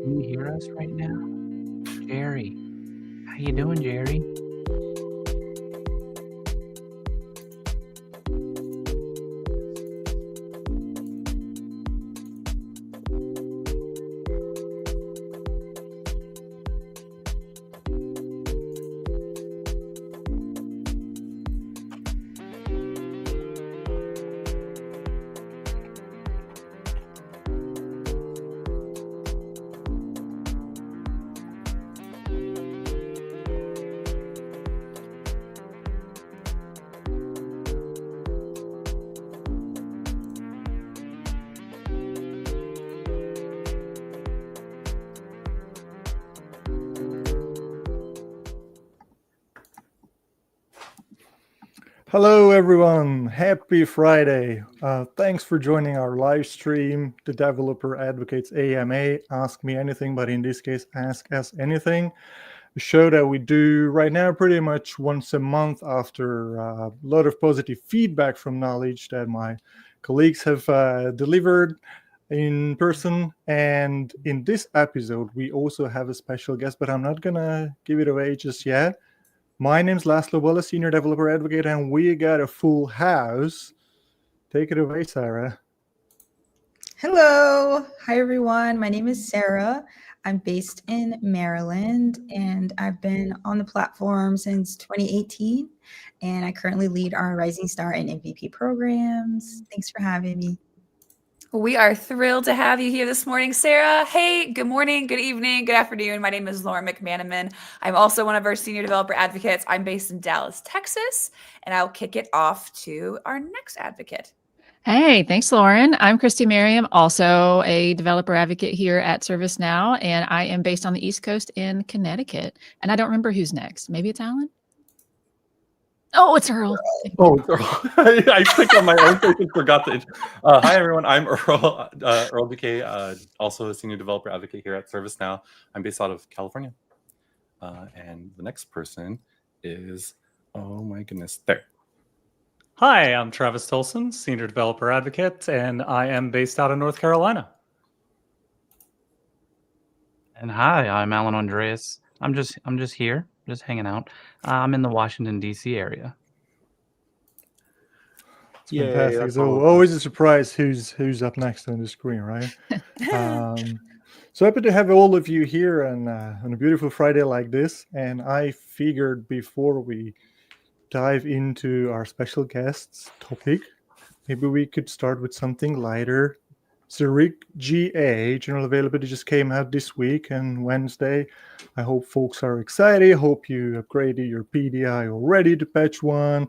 Can you hear us right now? Jerry. How you doing, Jerry? Hello, everyone. Happy Friday. Thanks for joining our live stream, the Developer Advocates AMA, Ask Me Anything, but in this case, Ask Us Anything. A show that we do right now pretty much once a month after a lot of positive feedback from knowledge that my colleagues have delivered in person. And in this episode, we also have a special guest, but I'm not going to give it away just yet. My name's Laszlo Bola, Senior Developer Advocate, and we got a full house. Take it away, Sarah. Hello. Hi, everyone. My name is Sarah. I'm based in Maryland, and I've been on the platform since 2018, and I currently lead our Rising Star and MVP programs. Thanks for having me. We are thrilled to have you here this morning, Sarah. Hey, good morning, good evening, good afternoon. My name is Lauren McManaman. I'm also one of our senior developer advocates. I'm based in Dallas, Texas, and I'll kick it off to our next advocate. Hey, thanks, Lauren. I'm Christy Merriam, also a developer advocate here at ServiceNow, and I am based on the East Coast in Connecticut. And I don't remember who's next. Maybe it's Alan? Oh, it's Earl. Oh, it's Earl. I clicked on my own face and forgot to. Hi, everyone. I'm Earl, Earl BK, also a senior developer advocate here at ServiceNow. I'm based out of California. And the next person is, oh my goodness, there. Hi, I'm Travis Tolson, senior developer advocate, and I am based out of North Carolina. And hi, I'm Alan Andreas. I'm just here, just hanging out. I'm in the Washington, D.C. area. Yeah, fantastic. So always a surprise who's up next on the screen, right? So happy to have all of you here on a beautiful Friday like this. And I figured before we dive into our special guest's topic, maybe we could start with something lighter. Zurich GA, general availability, just came out this week and Wednesday. I hope folks are excited. Hope you upgraded your PDI already to patch 1,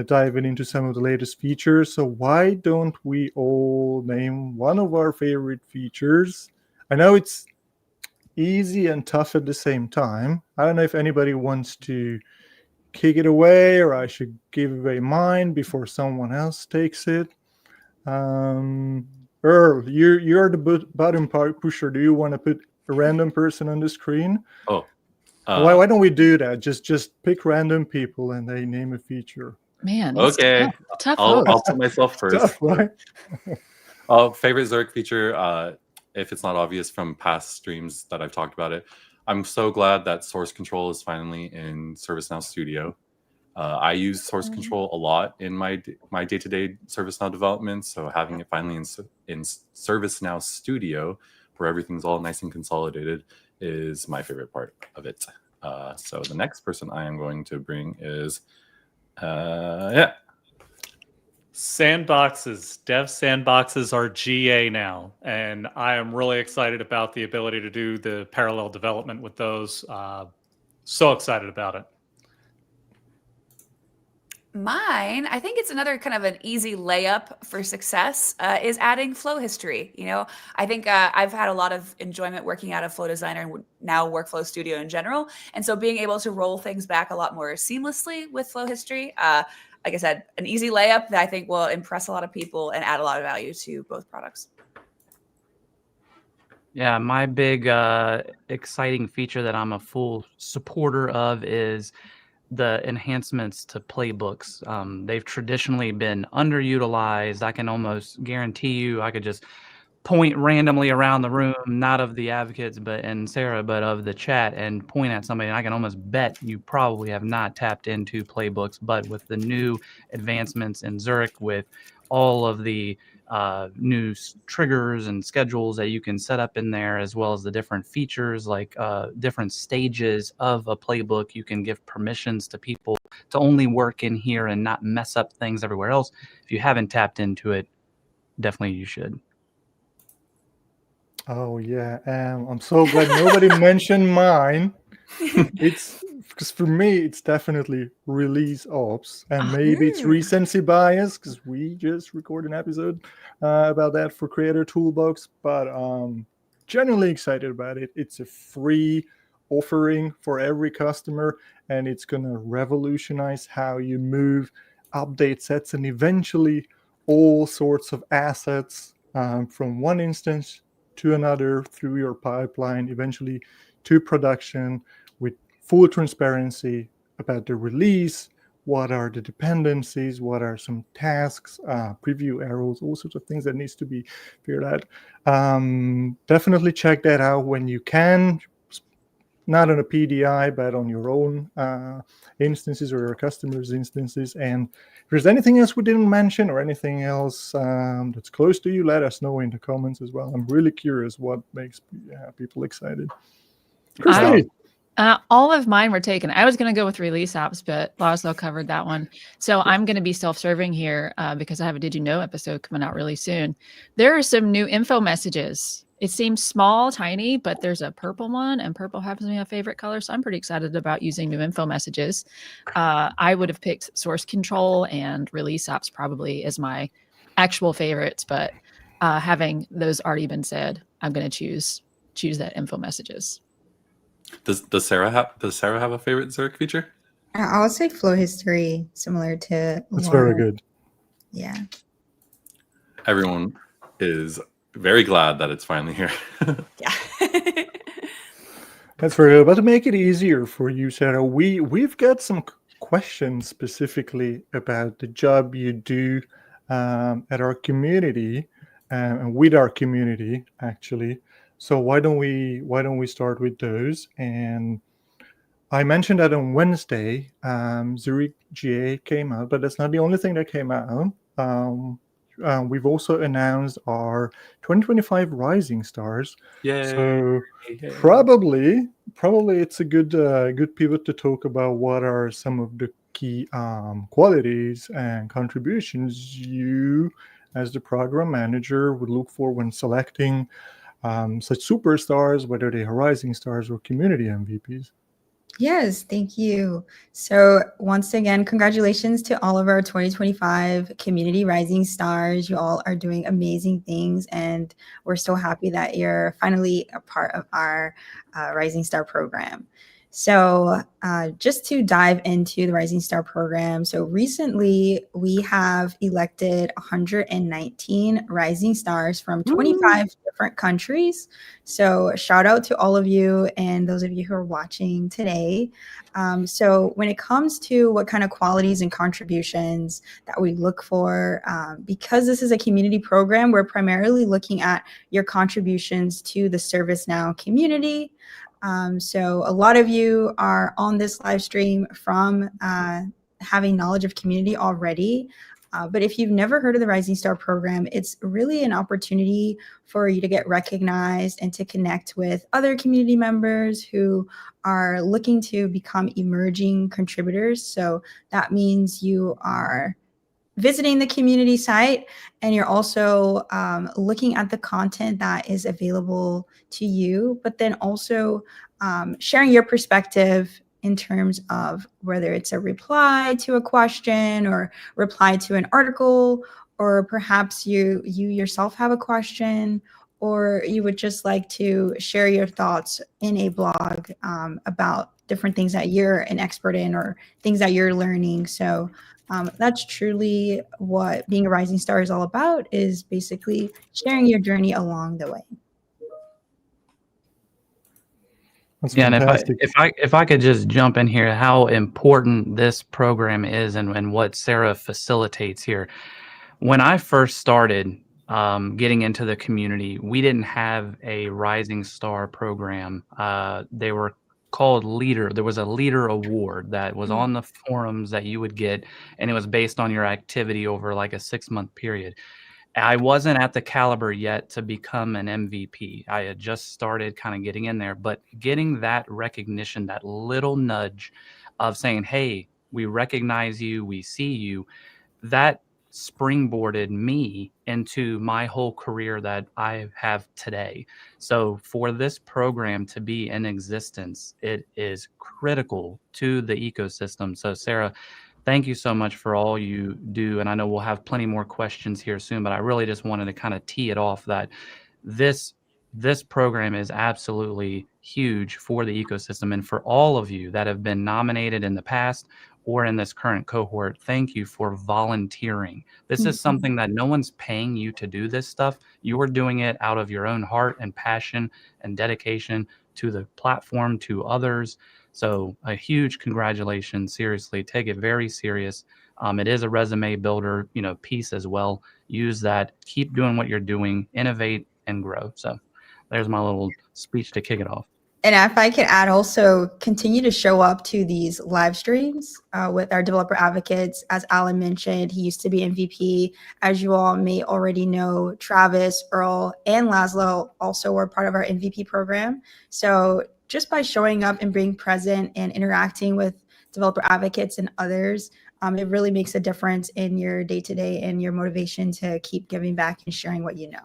diving into some of the latest features. So why don't we all name one of our favorite features? I know it's easy and tough at the same time. I don't know if anybody wants to kick it away or I should give away mine before someone else takes it. Earl, you're the button pusher. Do you want to put a random person on the screen? Oh. Why don't we do that? Just pick random people and they name a feature. Man, okay. Tough I'll put myself first. Tough, right? Favorite Zurich feature, if it's not obvious from past streams that I've talked about it, I'm so glad that source control is finally in ServiceNow Studio. I use source control a lot in my day-to-day ServiceNow development, so having it finally in ServiceNow Studio, where everything's all nice and consolidated, is my favorite part of it. So the next person I am going to bring is, Sandboxes, dev sandboxes are GA now, and I am really excited about the ability to do the parallel development with those. So excited about it. Mine, I think it's another kind of an easy layup for success, is adding flow history. You know, I think I've had a lot of enjoyment working out of Flow Designer and now Workflow Studio in general. And so being able to roll things back a lot more seamlessly with flow history, like I said, an easy layup that I think will impress a lot of people and add a lot of value to both products. Yeah, my big exciting feature that I'm a full supporter of is the enhancements to playbooks. They've traditionally been underutilized. I can almost guarantee you I could just point randomly around the room, not of the advocates and Sarah, but of the chat, and point at somebody. And I can almost bet you probably have not tapped into playbooks, but with the new advancements in Zurich, with all of the new triggers and schedules that you can set up in there, as well as the different features, like different stages of a playbook. You can give permissions to people to only work in here and not mess up things everywhere else. If you haven't tapped into it, definitely you should. Oh yeah, I'm so glad nobody mentioned mine. It's because for me, it's definitely release ops, and maybe it's recency bias because we just recorded an episode about that for Creator Toolbox. But genuinely excited about it. It's a free offering for every customer, and it's gonna revolutionize how you move update sets and eventually all sorts of assets from one instance to another through your pipeline, eventually to production, with full transparency about the release, what are the dependencies, what are some tasks, preview errors, all sorts of things that needs to be figured out. Definitely check that out when you can, not on a PDI, but on your own instances or your customers' instances. And if there's anything else we didn't mention or anything else that's close to you, let us know in the comments as well. I'm really curious what makes people excited. Christy. All of mine were taken. I was going to go with release apps, but Laszlo covered that one. So I'm going to be self-serving here because I have a Did You Know episode coming out really soon. There are some new info messages. It seems small, tiny, but there's a purple one, and purple happens to be my favorite color. So I'm pretty excited about using new info messages. I would have picked source control and release apps probably as my actual favorites, but having those already been said, I'm going to choose that info messages. Does Sarah have a favorite Zurich feature? I'll say flow history, similar to That's Laura. very good. Yeah. Everyone is very glad that it's finally here. Yeah. That's very good. But to make it easier for you, Sarah, we've got some questions specifically about the job you do at our community and with our community, actually. So why don't we start with those? And I mentioned that on Wednesday, Zurich GA came out, but that's not the only thing that came out. We've also announced our 2025 Rising Stars. Yay. So probably it's a good pivot to talk about what are some of the key qualities and contributions you, as the program manager, would look for when selecting such superstars, whether they are Rising Stars or community MVPs. Yes, thank you. So once again, congratulations to all of our 2025 Community Rising Stars. You all are doing amazing things, and we're so happy that you're finally a part of our Rising Star program. So just to dive into the Rising Star program, so recently we have elected 119 Rising Stars from 25 different countries. So shout out to all of you and those of you who are watching today. So when it comes to what kind of qualities and contributions that we look for, because this is a community program, we're primarily looking at your contributions to the ServiceNow community. So a lot of you are on this live stream from having knowledge of community already. But if you've never heard of the Rising Star program, it's really an opportunity for you to get recognized and to connect with other community members who are looking to become emerging contributors. So that means you are visiting the community site, and you're also looking at the content that is available to you, but then also sharing your perspective in terms of whether it's a reply to a question or reply to an article, or perhaps you yourself have a question, or you would just like to share your thoughts in a blog about different things that you're an expert in or things that you're learning. So that's truly what being a Rising Star is all about, is basically sharing your journey along the way. That's Yeah, and fantastic. if I could just jump in here, how important this program is and what Sarah facilitates here. When I first started, getting into the community, we didn't have a Rising Star program. They were called Leader. There was a Leader Award that was on the forums that you would get, and it was based on your activity over like a 6-month period. I wasn't at the caliber yet to become an MVP. I had just started kind of getting in there, but getting that recognition, that little nudge of saying, hey, we recognize you, we see you, that springboarded me into my whole career that I have today. So for this program to be in existence, it is critical to the ecosystem. So Sarah, thank you so much for all you do. And I know we'll have plenty more questions here soon, but I really just wanted to kind of tee it off that this program is absolutely huge for the ecosystem. And for all of you that have been nominated in the past or in this current cohort, thank you for volunteering. This is something that no one's paying you to do this stuff. You are doing it out of your own heart and passion and dedication to the platform, to others. So a huge congratulations. Seriously, take it very serious. It is a resume builder, piece as well. Use that. Keep doing what you're doing. Innovate and grow. So there's my little speech to kick it off. And if I could add, also continue to show up to these live streams with our developer advocates. As Alan mentioned, he used to be MVP. As you all may already know, Travis, Earl, and Laszlo also were part of our MVP program. So just by showing up and being present and interacting with developer advocates and others, it really makes a difference in your day-to-day and your motivation to keep giving back and sharing what you know.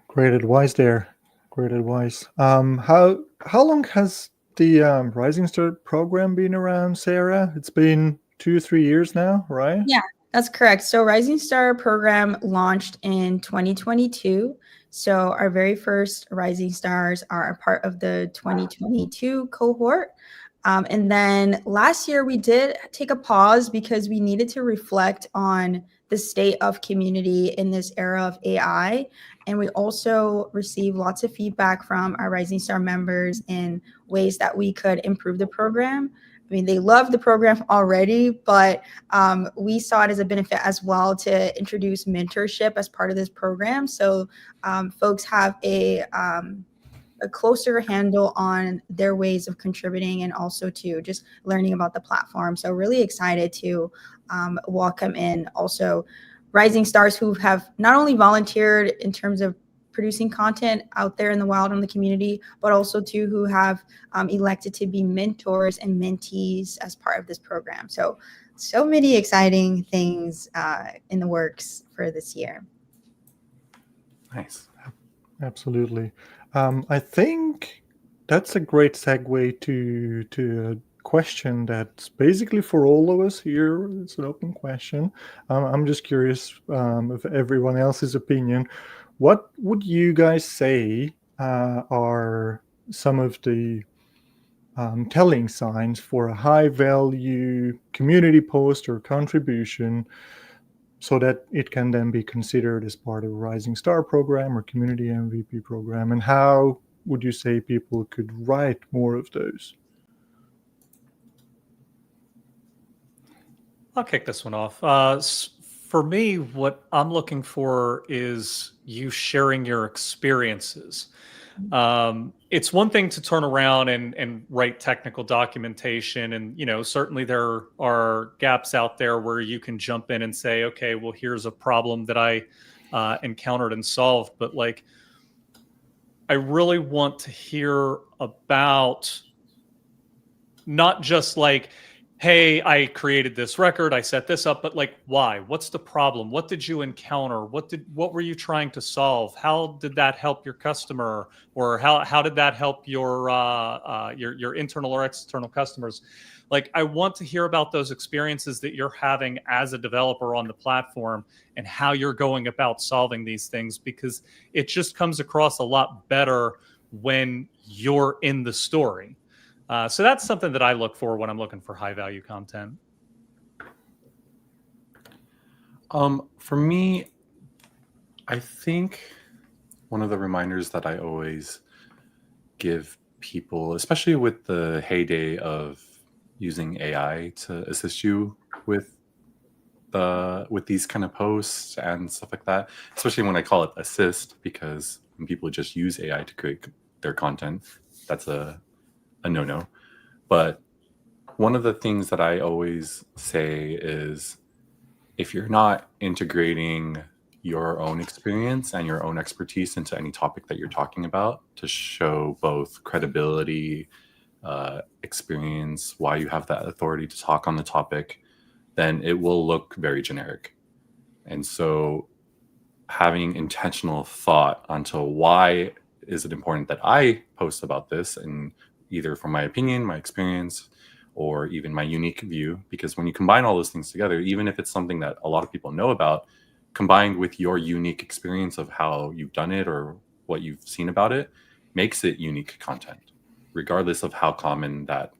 Great advice there. Great advice. How long has the Rising Star program been around, Sarah? It's been 2-3 years now, right? Yeah, that's correct. So Rising Star program launched in 2022. So our very first Rising Stars are a part of the 2022 cohort. And then last year we did take a pause because we needed to reflect on the state of community in this era of AI. And we also received lots of feedback from our Rising Star members in ways that we could improve the program. I mean, they love the program already, but we saw it as a benefit as well to introduce mentorship as part of this program. So folks have a closer handle on their ways of contributing and also to just learning about the platform. So really excited to welcome in also Rising Stars who have not only volunteered in terms of producing content out there in the wild in the community, but also too who have elected to be mentors and mentees as part of this program. So many exciting things in the works for this year. Nice. Absolutely. I think that's a great segue to a question that's basically for all of us here. It's an open question. I'm just curious of everyone else's opinion. What would you guys say are some of the telling signs for a high-value community post or contribution so that it can then be considered as part of a Rising Star program or community MVP program? And how would you say people could write more of those? I'll kick this one off. For me, what I'm looking for is you sharing your experiences. It's one thing to turn around and write technical documentation. And, certainly there are gaps out there where you can jump in and say, okay, well, here's a problem that I encountered and solved. But I really want to hear about not just hey, I created this record, I set this up, but why? What's the problem? What did you encounter? What were you trying to solve? How did that help your customer? Or how did that help your internal or external customers? I want to hear about those experiences that you're having as a developer on the platform and how you're going about solving these things, because it just comes across a lot better when you're in the story. So that's something that I look for when I'm looking for high value content. For me, I think one of the reminders that I always give people, especially with the heyday of using AI to assist you with with these kind of posts and stuff like that, especially when I call it assist, because when people just use AI to create their content, that's a no-no. But one of the things that I always say is, if you're not integrating your own experience and your own expertise into any topic that you're talking about to show both credibility, experience, why you have that authority to talk on the topic, then it will look very generic. And so having intentional thought onto why is it important that I post about this, and either from my opinion, my experience, or even my unique view, because when you combine all those things together, even if it's something that a lot of people know about, combined with your unique experience of how you've done it or what you've seen about it, makes it unique content, regardless of how common that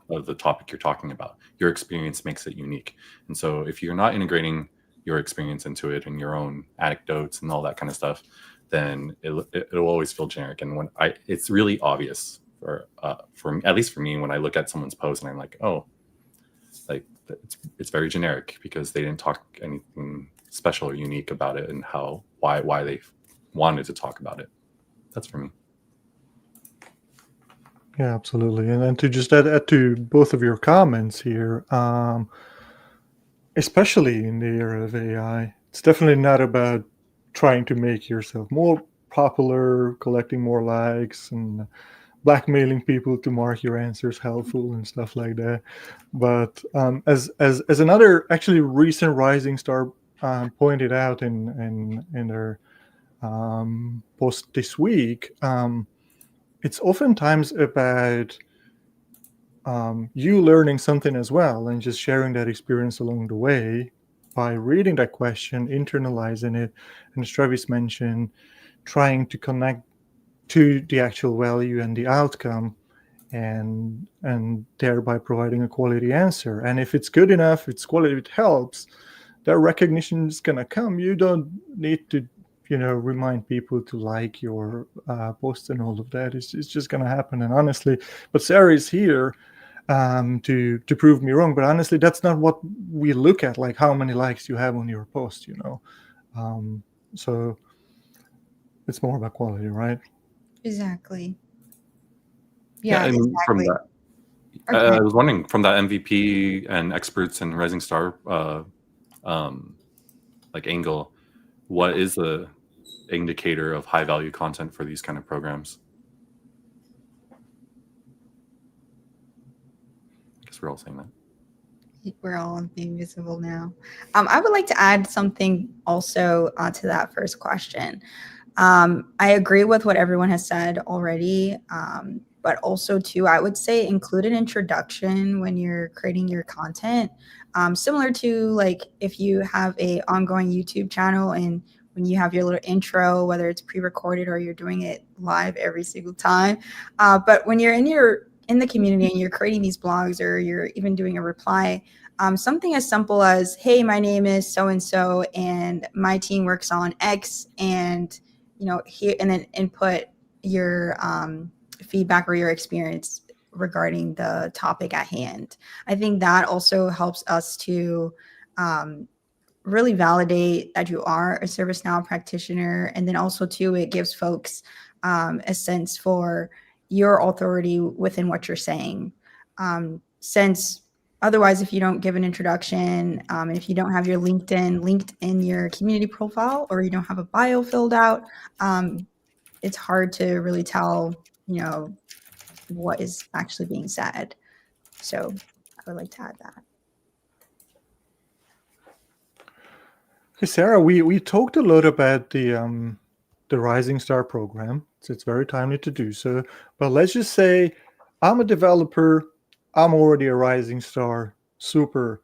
of the topic you're talking about. Your experience makes it unique. And so if you're not integrating your experience into it and your own anecdotes and all that kind of stuff, then it'll always feel generic. And it's really obvious for at least for me, when I look at someone's post and I'm like, oh, like it's very generic, because they didn't talk anything special or unique about it, and why they wanted to talk about it. That's for me. Yeah, absolutely. And then to just add to both of your comments here, especially in the era of AI, it's definitely not about trying to make yourself more popular, collecting more likes, and blackmailing people to mark your answers helpful and stuff like that. But as another actually recent rising star pointed out in their post this week, it's oftentimes about you learning something as well, and just sharing that experience along the way by reading that question, internalizing it, and as Travis mentioned, trying to connect to the actual value and the outcome, and thereby providing a quality answer. And if it's good enough, it's quality, it helps, that recognition is going to come. You don't need to remind people to like your post and all of that. It's just going to happen. And honestly, but Sarah is here to prove me wrong, but honestly, that's not what we look at, like how many likes you have on your post, so it's more about quality, right? Exactly. Yeah, and exactly. from that, Okay. I was wondering, from that MVP and experts and Rising Star like angle, what is the indicator of high value content for these kind of programs? I guess we're all saying that. We're all being visible now. I would like to add something also to that first question. I agree with what everyone has said already, but also too, I would say include an introduction when you're creating your content, similar to like if you have a ongoing YouTube channel, and when you have your little intro, whether it's pre-recorded or you're doing it live every single time. But when you're in the community and you're creating these blogs, or you're even doing a reply, something as simple as, hey, my name is so-and-so and my team works on X, and here, and then input your feedback or your experience regarding the topic at hand. I think that also helps us to really validate that you are a ServiceNow practitioner. And then also too, it gives folks a sense for your authority within what you're saying. Since otherwise, if you don't give an introduction, and if you don't have your LinkedIn linked in your community profile, or you don't have a bio filled out, it's hard to really tell, what is actually being said. So I would like to add that. Okay, Sarah, we talked a lot about the Rising Star program. So it's very timely to do so. But let's just say I'm a developer. I'm already a Rising Star. Super.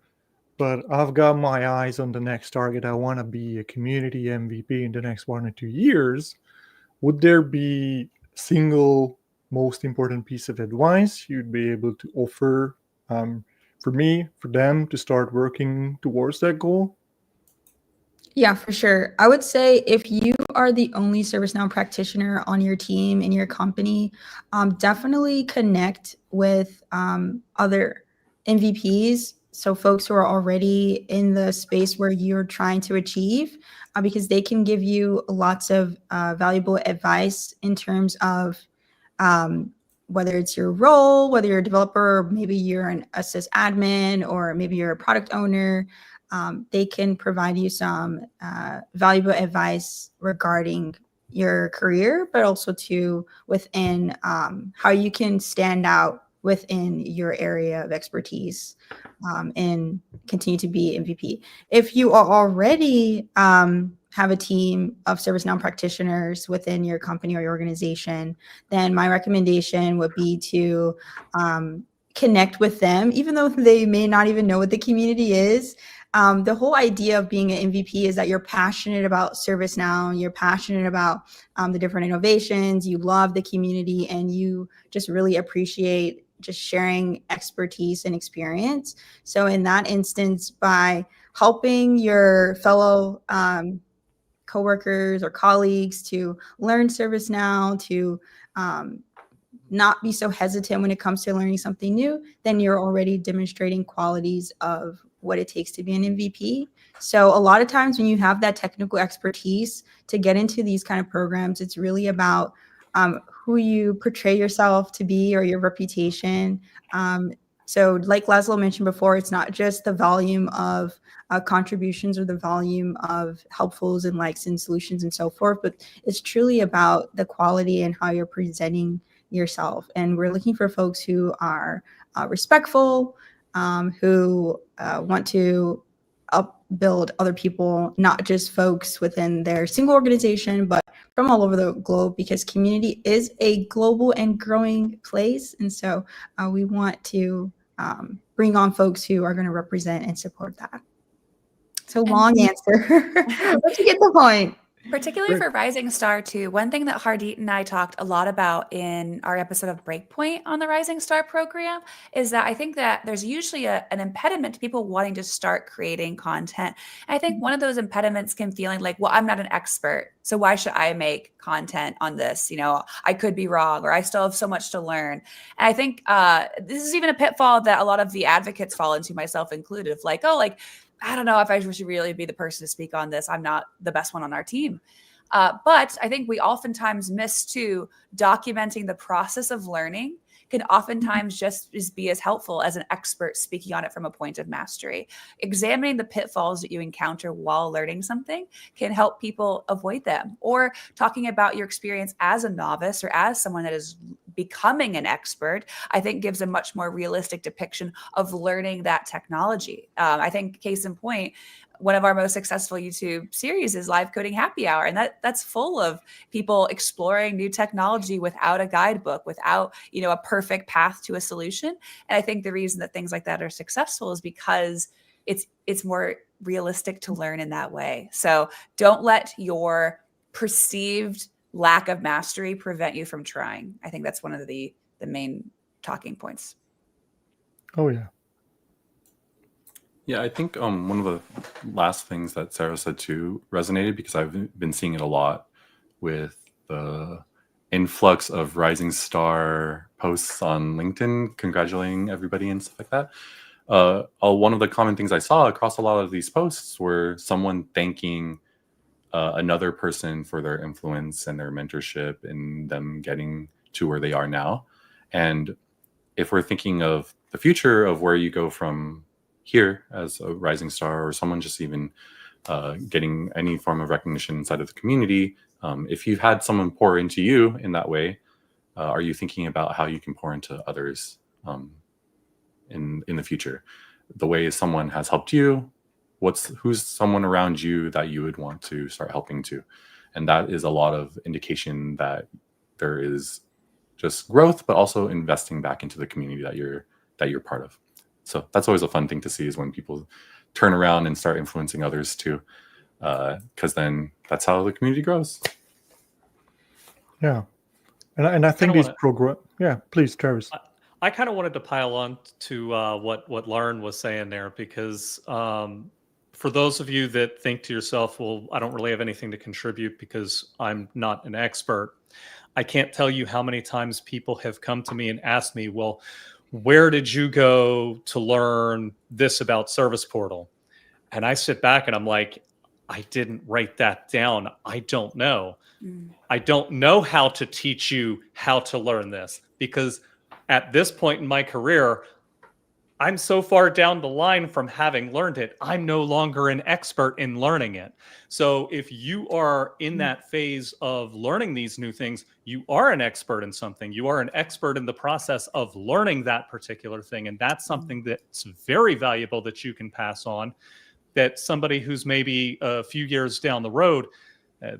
But I've got my eyes on the next target. I want to be a community MVP in the next 1 or 2 years. Would there be single most important piece of advice you'd be able to offer for me, for them to start working towards that goal? Yeah, for sure. I would say if you are the only ServiceNow practitioner on your team, in your company, definitely connect with other MVPs so folks who are already in the space where you're trying to achieve, because they can give you lots of valuable advice in terms of whether it's your role, whether you're a developer, or maybe you're an sysadmin, or maybe you're a product owner. They can provide you some valuable advice regarding your career, but also to within how you can stand out within your area of expertise and continue to be MVP. If you are already have a team of ServiceNow practitioners within your company or your organization, then my recommendation would be to connect with them, even though they may not even know what the community is. The whole idea of being an MVP is that you're passionate about ServiceNow, you're passionate about the different innovations, you love the community, and you just really appreciate just sharing expertise and experience. So in that instance, by helping your fellow coworkers or colleagues to learn ServiceNow, to not be so hesitant when it comes to learning something new, then you're already demonstrating qualities of what it takes to be an MVP. So a lot of times when you have that technical expertise to get into these kind of programs, it's really about who you portray yourself to be or your reputation. So like Laszlo mentioned before, it's not just the volume of contributions or the volume of helpfuls and likes and solutions and so forth, but it's truly about the quality and how you're presenting yourself. And we're looking for folks who are respectful, who want to upbuild other people, not just folks within their single organization, but from all over the globe, because community is a global and growing place. And so we want to bring on folks who are going to represent and support that. So long answer, but you get the point. Particularly for Rising Star too, one thing that Hardeep and I talked a lot about in our episode of Breakpoint on the Rising Star program is that I think that there's usually an impediment to people wanting to start creating content. And I think one of those impediments can feeling like, well, I'm not an expert, so why should I make content on this? You know, I could be wrong, or I still have so much to learn. And I think this is even a pitfall that a lot of the advocates fall into, myself included, of like, oh, like, I don't know if I should really be the person to speak on this. I'm not the best one on our team. But I think we oftentimes miss too, documenting the process of learning can oftentimes just be as helpful as an expert speaking on it from a point of mastery. Examining the pitfalls that you encounter while learning something can help people avoid them. Or talking about your experience as a novice or as someone that is becoming an expert, I think gives a much more realistic depiction of learning that technology. I think case in point, one of our most successful YouTube series is Live Coding Happy Hour. And that's full of people exploring new technology without a guidebook, without, you know, a perfect path to a solution. And I think the reason that things like that are successful is because it's more realistic to learn in that way. So don't let your perceived lack of mastery prevent you from trying. I think that's one of the main talking points. Oh, yeah. Yeah, I think one of the last things that Sarah said too resonated, because I've been seeing it a lot with the influx of Rising Star posts on LinkedIn, congratulating everybody and stuff like that. One of the common things I saw across a lot of these posts were someone thanking another person for their influence and their mentorship and them getting to where they are now. And if we're thinking of the future of where you go from here as a rising star, or someone just even getting any form of recognition inside of the community, if you've had someone pour into you in that way, are you thinking about how you can pour into others in the future? The way someone has helped you, who's someone around you that you would want to start helping to? And that is a lot of indication that there is just growth, but also investing back into the community that you're part of. So that's always a fun thing to see, is when people turn around and start influencing others too, because then that's how the community grows. Yeah, and I think these program. Yeah, please, Travis. I kind of wanted to pile on to what Lauren was saying there, because for those of you that think to yourself, well, I don't really have anything to contribute because I'm not an expert, I can't tell you how many times people have come to me and asked me, well, where did you go to learn this about Service Portal? And I sit back and I'm like, I didn't write that down. I don't know. I don't know how to teach you how to learn this, because at this point in my career, I'm so far down the line from having learned it, I'm no longer an expert in learning it. So if you are in that phase of learning these new things, you are an expert in something. You are an expert in the process of learning that particular thing. And that's something that's very valuable that you can pass on, that somebody who's maybe a few years down the road,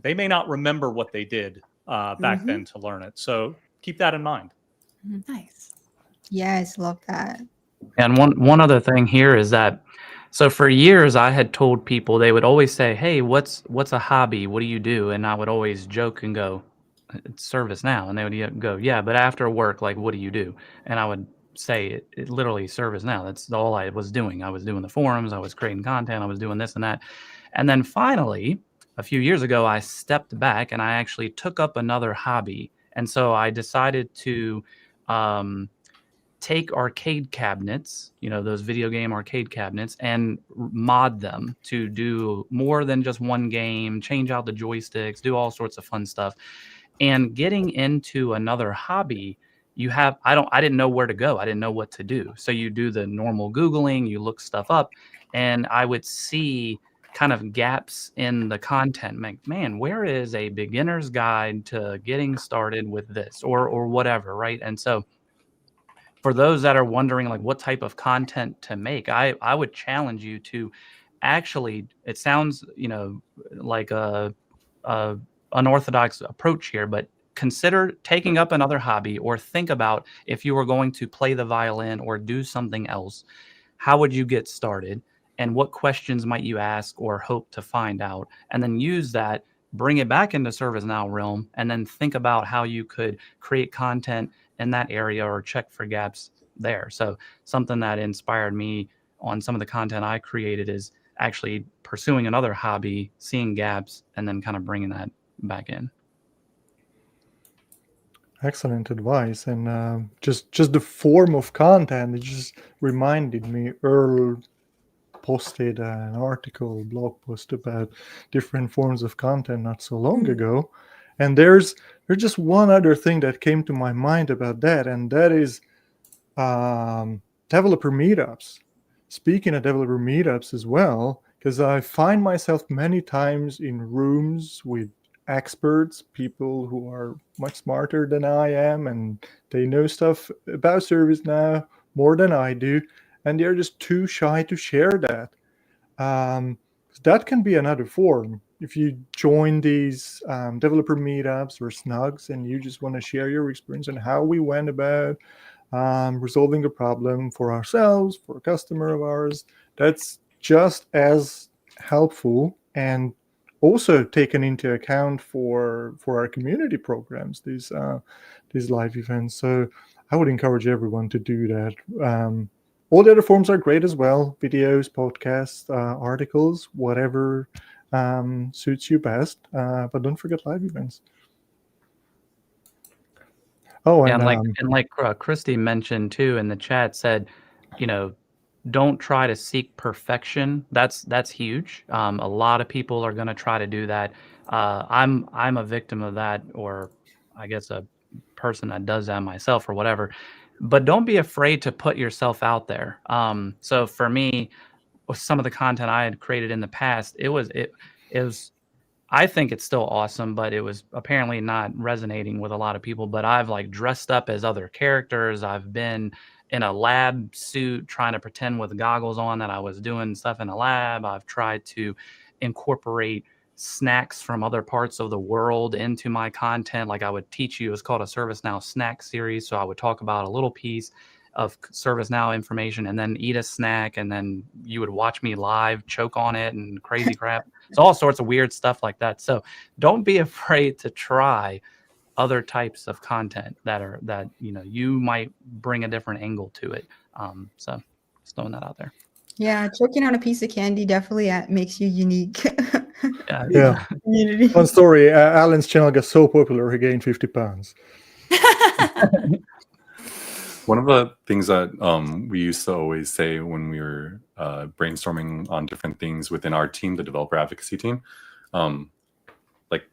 they may not remember what they did back then to learn it. So keep that in mind. Nice. Yes, love that. And one other thing here is that, so for years I had told people, they would always say, "Hey, what's a hobby? What do you do?" And I would always joke and go, "It's ServiceNow." And they would go, "Yeah, but after work, like, what do you do?" And I would say, it literally ServiceNow. That's all I was doing. I was doing the forums, I was creating content, I was doing this and that. And then finally, a few years ago, I stepped back and I actually took up another hobby. And so I decided to take arcade cabinets, those video game arcade cabinets, and mod them to do more than just one game, change out the joysticks, do all sorts of fun stuff. And getting into another hobby, I didn't know where to go. I didn't know what to do. So you do the normal Googling, you look stuff up, and I would see kind of gaps in the content. Man, where is a beginner's guide to getting started with this or whatever, right? And so for those that are wondering like what type of content to make, I would challenge you to actually, it sounds, like a unorthodox approach here, but consider taking up another hobby, or think about if you were going to play the violin or do something else, how would you get started? And what questions might you ask or hope to find out? And then use that, bring it back into ServiceNow realm, and then think about how you could create content in that area or check for gaps there. So something that inspired me on some of the content I created is actually pursuing another hobby, seeing gaps, and then kind of bringing that back in. Excellent advice. And just the form of content, it just reminded me, Earl posted an article, blog post about different forms of content not so long ago. And there's just one other thing that came to my mind about that, and that is developer meetups. Speaking of developer meetups as well, because I find myself many times in rooms with experts, people who are much smarter than I am, and they know stuff about ServiceNow more than I do, and they're just too shy to share that. That can be another form. If you join these developer meetups or snugs and you just want to share your experience and how we went about resolving the problem for ourselves, for a customer of ours, that's just as helpful and also taken into account for our community programs, these live events. So I would encourage everyone to do that. All the other forms are great as well: videos, podcasts, articles, whatever suits you best. But don't forget live events. Oh, and like Christy mentioned too in the chat, said, don't try to seek perfection. That's huge. A lot of people are going to try to do that. I'm a victim of that, or I guess a person that does that myself or whatever. But don't be afraid to put yourself out there. So for me, with some of the content I had created in the past, it was I think it's still awesome, but it was apparently not resonating with a lot of people. But I've like dressed up as other characters. I've been in a lab suit trying to pretend with goggles on that I was doing stuff in a lab. I've tried to incorporate snacks from other parts of the world into my content. Like I would teach you, it's called a ServiceNow snack series. So I would talk about a little piece of ServiceNow information and then eat a snack, and then you would watch me live choke on it and crazy crap. It's all sorts of weird stuff like that. So don't be afraid to try other types of content that you might bring a different angle to it. So just throwing that out there. Yeah, choking on a piece of candy definitely makes you unique. Yeah. One story, Alan's channel got so popular he gained 50 pounds. One of the things that we used to always say when we were brainstorming on different things within our team, the developer advocacy team, like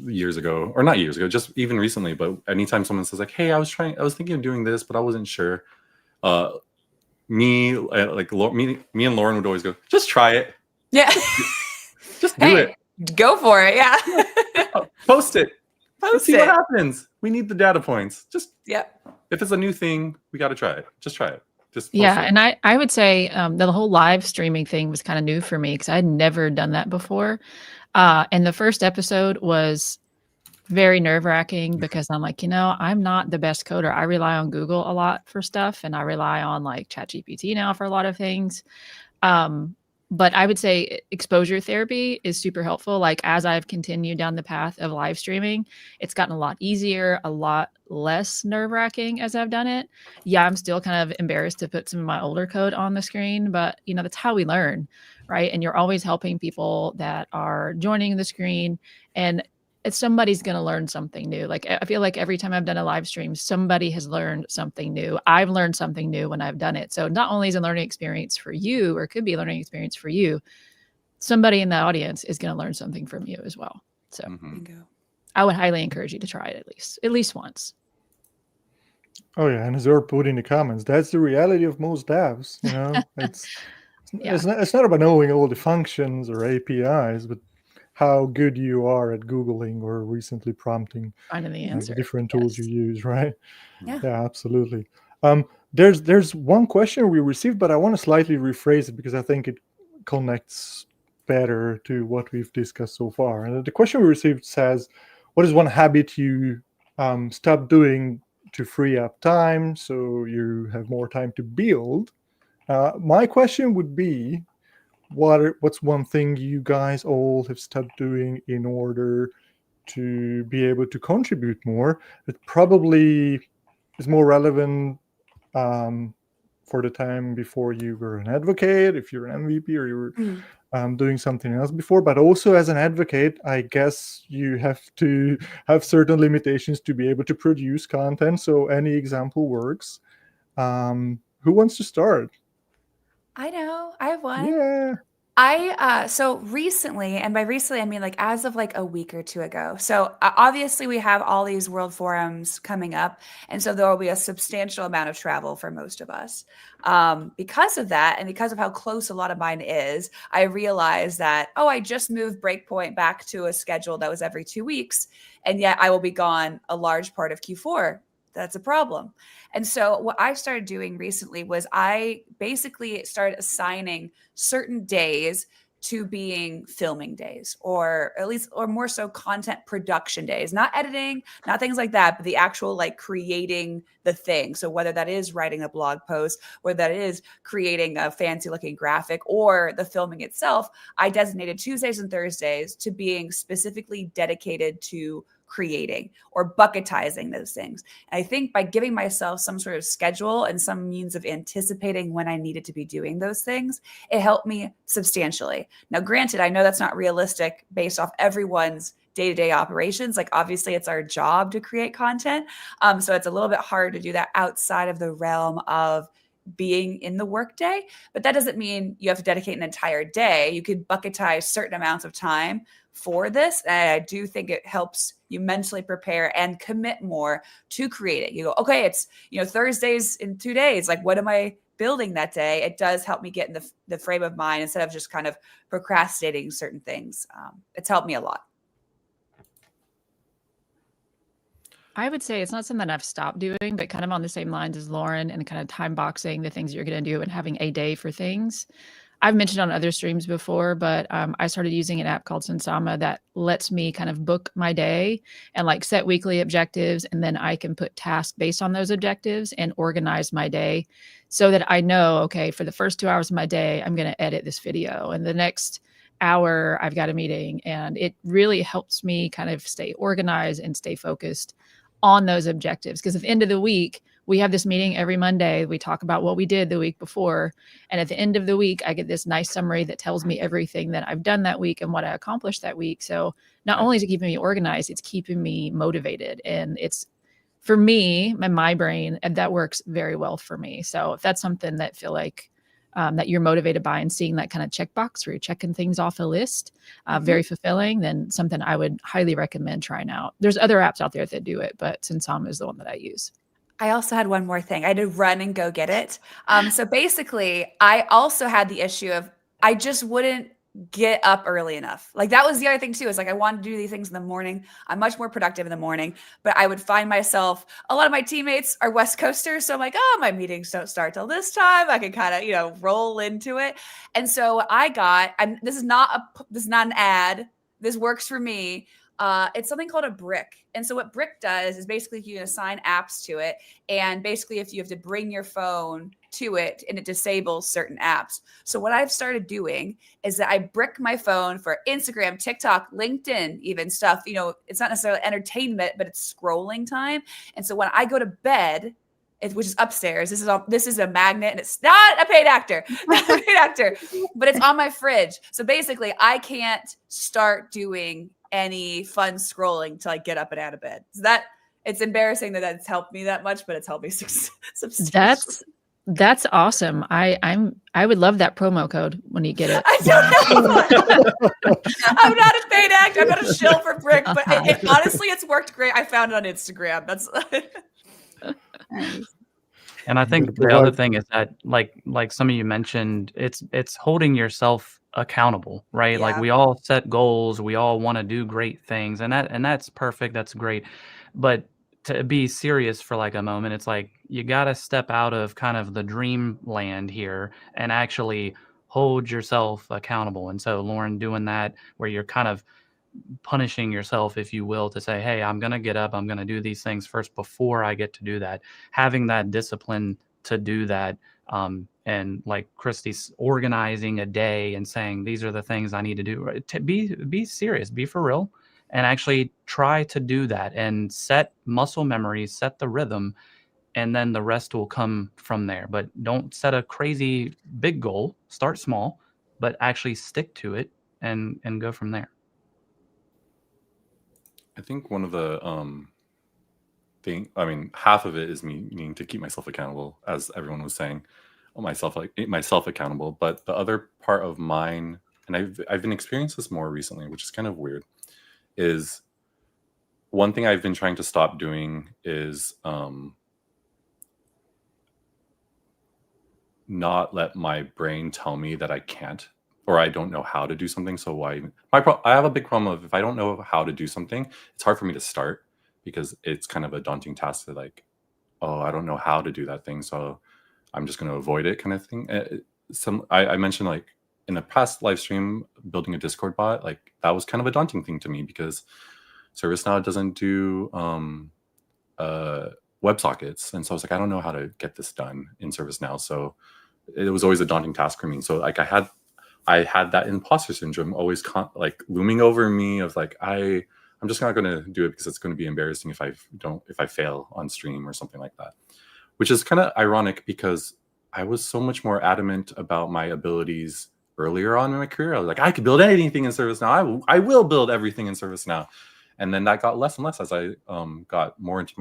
years ago, or not years ago, just even recently, but anytime someone says like, hey, I was thinking of doing this, but I wasn't sure. Me and Lauren would always go, just try it. Yeah. Just do it. Go for it. Yeah. Post it. Let's see it. what happens. We need the data points. Just Yep. If it's a new thing, we got to try it. Just try it. Just post Yeah, it. and I would say the whole live streaming thing was kind of new for me because I had never done that before. And the first episode was very nerve-wracking because I'm like, I'm not the best coder. I rely on Google a lot for stuff, and I rely on like ChatGPT now for a lot of things. But I would say exposure therapy is super helpful. Like as I've continued down the path of live streaming, it's gotten a lot easier, a lot less nerve-wracking as I've done it. Yeah, I'm still kind of embarrassed to put some of my older code on the screen, but that's how we learn, right? And you're always helping people that are joining the screen, and somebody's going to learn something new. Like I feel like every time I've done a live stream, somebody has learned something new. I've learned something new when I've done it. So not only is a learning experience for you, or it could be a learning experience for you, somebody in the audience is going to learn something from you as well. So I would highly encourage you to try it at least once. Oh yeah, and as Zurich put in the comments, that's the reality of most devs. It's not about knowing all the functions or APIs, but how good you are at Googling or recently prompting finding the answer. The different tools you use, right? Yeah, absolutely. There's one question we received, but I want to slightly rephrase it because I think it connects better to what we've discussed so far. And the question we received says, what is one habit you stop doing to free up time so you have more time to build? My question would be, what's one thing you guys all have stopped doing in order to be able to contribute more? It probably is more relevant for the time before you were an advocate, if you're an MVP or you were doing something else before. But also as an advocate, I guess you have to have certain limitations to be able to produce content. So any example works. Who wants to start? I know. I have one. Yeah. So recently, and by recently, I mean like as of like a week or two ago. So obviously we have all these world forums coming up. And so there will be a substantial amount of travel for most of us. Because of that, and because of how close a lot of mine is, I realized that, I just moved Breakpoint back to a schedule that was every 2 weeks. And yet I will be gone a large part of Q4. That's a problem. And so what I started doing recently was I basically started assigning certain days to being filming days, or more so content production days, not editing, not things like that, but the actual like creating the thing. So whether that is writing a blog post, whether that is creating a fancy looking graphic or the filming itself, I designated Tuesdays and Thursdays to being specifically dedicated to creating or bucketizing those things. And I think by giving myself some sort of schedule and some means of anticipating when I needed to be doing those things, it helped me substantially. Now, granted, I know that's not realistic based off everyone's day-to-day operations. Like obviously it's our job to create content. So it's a little bit hard to do that outside of the realm of being in the workday, but that doesn't mean you have to dedicate an entire day. You could bucketize certain amounts of time for this. And I do think it helps you mentally prepare and commit more to creating. You go, okay, it's, Thursdays in 2 days. Like, what am I building that day? It does help me get in the frame of mind instead of just kind of procrastinating certain things. It's helped me a lot. I would say it's not something I've stopped doing, but kind of on the same lines as Lauren, and kind of time boxing the things you're going to do and having a day for things. I've mentioned on other streams before, but I started using an app called Sensama that lets me kind of book my day and like set weekly objectives. And then I can put tasks based on those objectives and organize my day so that I know, okay, for the first 2 hours of my day, I'm going to edit this video. And the next hour, I've got a meeting. And it really helps me kind of stay organized and stay focused on those objectives. Because at the end of the week, we have this meeting every Monday. We talk about what we did the week before. And at the end of the week, I get this nice summary that tells me everything that I've done that week and what I accomplished that week. So not only is it keeping me organized, it's keeping me motivated. And it's for me and my brain, and that works very well for me. So if that's something that feel like that you're motivated by and seeing that kind of checkbox where you're checking things off a list, very fulfilling, then something I would highly recommend trying out. There's other apps out there that do it, but Sensom is the one that I use. I also had one more thing. I had to run and go get it. So basically, I also had the issue of I just wouldn't get up early enough. Like that was the other thing too, is like I wanted to do these things in the morning. I'm much more productive in the morning, but I would find myself, a lot of my teammates are West Coasters. So I'm like, oh, my meetings don't start till this time. I can kind of, roll into it. And so this is not an ad. This works for me. It's something called a brick. And so what brick does is basically you assign apps to it. And basically if you have to bring your phone to it and it disables certain apps. So what I've started doing is that I brick my phone for Instagram, TikTok, LinkedIn, even stuff, it's not necessarily entertainment, but it's scrolling time. And so when I go to bed, which is upstairs, this is a magnet, and it's not a paid actor, but it's on my fridge. So basically I can't start doing any fun scrolling till I get up and out of bed. So it's embarrassing that it's helped me that much, but it's helped me substantially. That's awesome. I would love that promo code when you get it. I don't know. I'm not a paid actor. I'm not a shill for Brick, but honestly, it's worked great. I found it on Instagram. That's And I think the other thing is that, like some of you mentioned, it's holding yourself accountable, right? Yeah. Like we all set goals, we all want to do great things, and that's perfect. That's great, but to be serious for like a moment, it's like you got to step out of kind of the dream land here and actually hold yourself accountable. And so Lauren, doing that where you're kind of punishing yourself, if you will, to say, hey, I'm going to get up, I'm going to do these things first before I get to do that. Having that discipline to do that. And like Christy's organizing a day and saying, these are the things I need to do. Right? To be serious, be for real, and actually try to do that and set muscle memory, set the rhythm, and then the rest will come from there. But don't set a crazy big goal. Start small, but actually stick to it and go from there. I think one of the half of it is me needing to keep myself accountable, as everyone was saying, myself accountable. But the other part of mine, and I've been experiencing this more recently, which is kind of weird, is one thing I've been trying to stop doing is not let my brain tell me that I can't or I don't know how to do something. So I have a big problem of if I don't know how to do something, it's hard for me to start because it's kind of a daunting task to like, oh, I don't know how to do that thing, so I'm just going to avoid it kind of thing. I mentioned like in the past live stream, building a Discord bot, like that was kind of a daunting thing to me because ServiceNow doesn't do WebSockets. And so I was like, I don't know how to get this done in ServiceNow. So it was always a daunting task for me. So like I had that imposter syndrome always looming over me of like, I'm just not going to do it because it's going to be embarrassing if I fail on stream or something like that, which is kind of ironic because I was so much more adamant about my abilities earlier on in my career. I was like, I could build anything in ServiceNow. I will build everything in ServiceNow. And then that got less and less as I got more into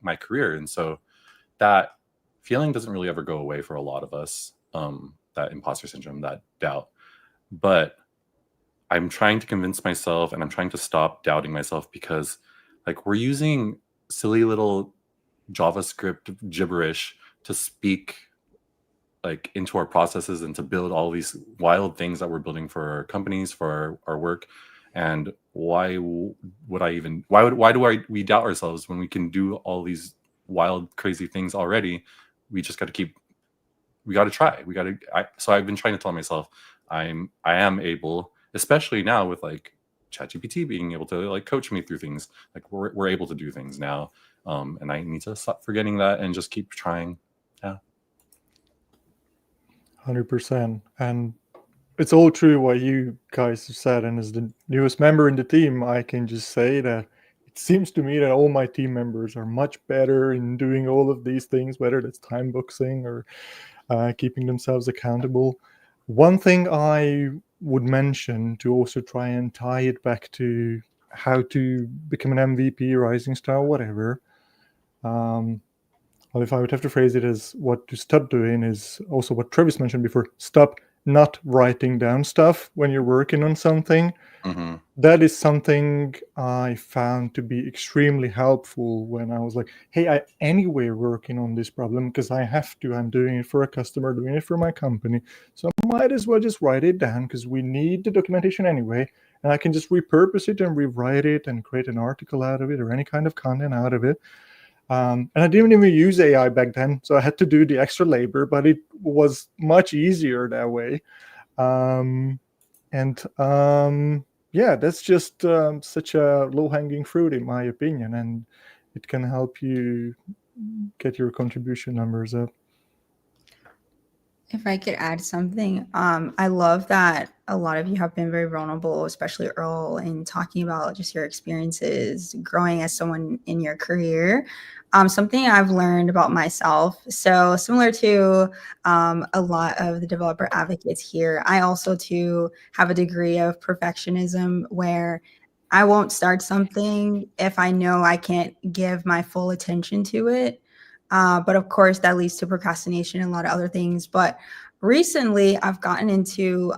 my career. And so that feeling doesn't really ever go away for a lot of us, that imposter syndrome, that doubt. But I'm trying to convince myself and I'm trying to stop doubting myself because like we're using silly little JavaScript gibberish to speak like into our processes and to build all these wild things that we're building for our companies, for our work. And why do we doubt ourselves when we can do all these wild, crazy things already? We just got to try. So I've been trying to tell myself I am able, especially now with like ChatGPT being able to like coach me through things. Like we're able to do things now. And I need to stop forgetting that and just keep trying. Yeah. 100%. And it's all true what you guys have said. And as the newest member in the team, I can just say that it seems to me that all my team members are much better in doing all of these things, whether that's time boxing or keeping themselves accountable. One thing I would mention to also try and tie it back to how to become an MVP, rising star, whatever. Well, if I would have to phrase it as what to stop doing is also what Travis mentioned before. Stop not writing down stuff when you're working on something. Mm-hmm. That is something I found to be extremely helpful when I was like, hey, I anyway working on this problem because I have to. I'm doing it for a customer, doing it for my company. So I might as well just write it down because we need the documentation anyway. And I can just repurpose it and rewrite it and create an article out of it or any kind of content out of it. And I didn't even use AI back then, so I had to do the extra labor, but it was much easier that way. Yeah, that's just such a low-hanging fruit, in my opinion, and it can help you get your contribution numbers up. If I could add something, I love that a lot of you have been very vulnerable, especially Earl, in talking about just your experiences growing as someone in your career. Something I've learned about myself. So similar to a lot of the developer advocates here, I also too have a degree of perfectionism where I won't start something if I know I can't give my full attention to it. But of course, that leads to procrastination and a lot of other things. But recently, I've gotten into